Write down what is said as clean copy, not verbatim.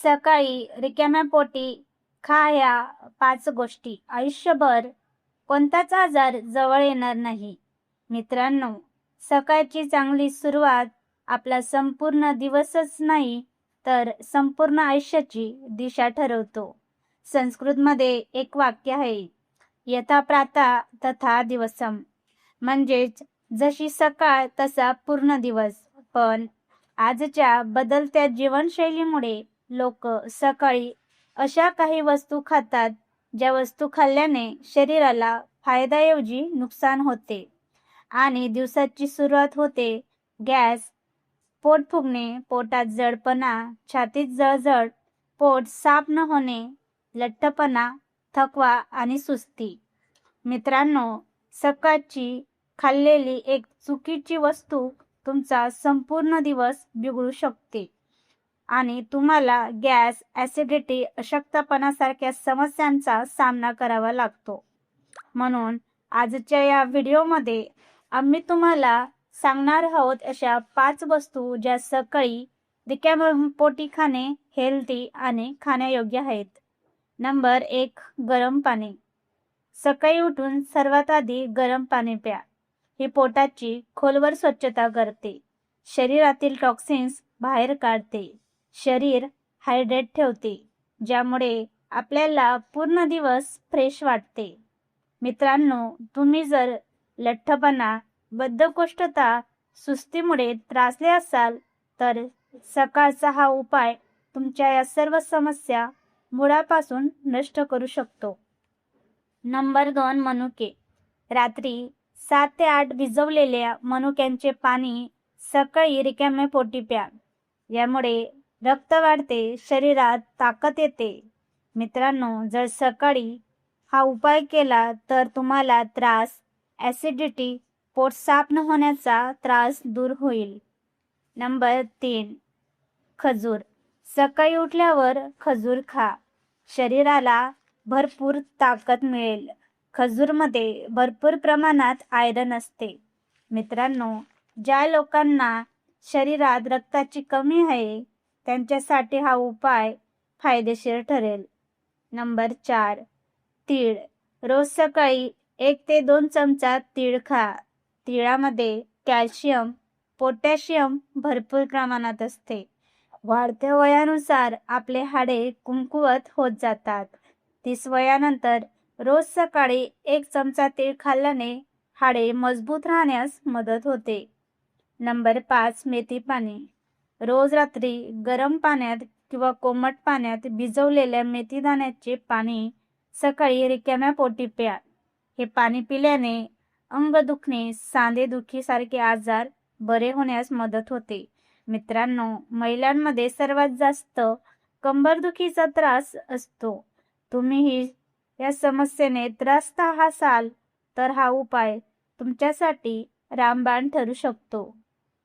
सकाळी रिकाम्या पोटी खा ह्या 5 गोष्टी. आयुष्यभर कोणताच आजार जवळ येणार नाही. मित्रांनो, सकाळची चांगली सुरुवात आपला संपूर्ण दिवसच नाही तर संपूर्ण आयुष्याची दिशा ठरवतो. संस्कृतमध्ये एक वाक्य आहे, यथा प्रातः तथा दिवसम. म्हणजेच जशी सकाळ तसा पूर्ण दिवस. पण आजच्या बदलत्या जीवनशैलीमुळे लोक सकाळी अशा काही वस्तू खातात ज्या वस्तू खाल्ल्याने शरीराला फायद्याऐवजी नुकसान होते आणि दिवसाची सुरुवात होते गॅस, पोट फुगणे, पोटात जडपणा, छातीत जळजळ, पोट साफ न होणे, लठ्ठपणा, थकवा आणि सुस्ती. मित्रांनो, सकाळची खाल्लेली एक चुकीची वस्तू तुमचा संपूर्ण दिवस बिघडू शकते आणि तुम्हाला गॅस, ॲसिडिटी, अशक्तपणासारख्या समस्यांचा सामना करावा लागतो. म्हणून आजच्या या व्हिडिओमध्ये आम्ही तुम्हाला सांगणार आहोत अशा 5 वस्तू ज्या सकाळी रिकाम्या पोटी खाणे हेल्दी आणि खाण्यायोग्य आहेत. नंबर 1, गरम पाणी. सकाळी उठून सर्वात आधी गरम पाणी प्या. ही पोटाची खोलवर स्वच्छता करते, शरीरातील टॉक्सिन्स बाहेर काढते, शरीर हायड्रेट ठेवते, ज्यामुळे आपल्याला पूर्ण दिवस फ्रेश वाटते. मित्रांनो, तुम्ही जर लठ्ठपणा, बद्धकोष्ठता, सुस्तीमुळे त्रासले असाल तर सकाळचा हा उपाय तुमच्या या सर्व समस्या मुळापासून नष्ट करू शकतो. नंबर 2, मनुके. रात्री 7 ते 8 भिजवलेल्या मनुक्यांचे पाणी सकाळी रिकाम्या पोटी प्या. यामुळे रक्त वाढते, शरीरात ताकद येते. मित्रांनो, जर सकाळी हा उपाय केला तर तुम्हाला त्रास, ॲसिडिटी, पोट साफ न होण्याचा त्रास दूर होईल. नंबर 3, खजूर. सकाळी उठल्यावर खजूर खा. शरीराला भरपूर ताकद मिळेल. खजूरमध्ये भरपूर प्रमाणात आयरन असते. मित्रांनो, ज्या लोकांना शरीरात रक्ताची कमी आहे त्यांच्यासाठी हा उपाय फायदेशीर ठरेल. नंबर 4, तीळ. रोज सकाळी 1 ते 2 चमचा तीळ खा. तिळामध्ये कॅल्शियम, पोटॅशियम भरपूर प्रमाणात असते. वाढत्या वयानुसार आपले हाडे कमकुवत होत जातात. 30 वयानंतर रोज सकाळी 1 चमचा तीळ खाल्ल्याने हाडे मजबूत राहण्यास मदत होते. नंबर 5, मेथी पाणी. रोज रात्री गरम पाण्यात किंवा कोमट पाण्यात भिजवलेल्या मेथी दाण्याचे पाणी सकाळी रिकाम्या पोटी प्या. हे पाणी पिल्याने अंग दुखणे, सांधेदुखी सारखे आजार बरे होण्यास मदत होते. मित्रांनो, महिलांमध्ये सर्वात जास्त कंबरदुखीचा त्रास असतो. तुम्हीही या समस्येने त्रस्त असाल तर हा उपाय तुमच्यासाठी रामबाण ठरू शकतो.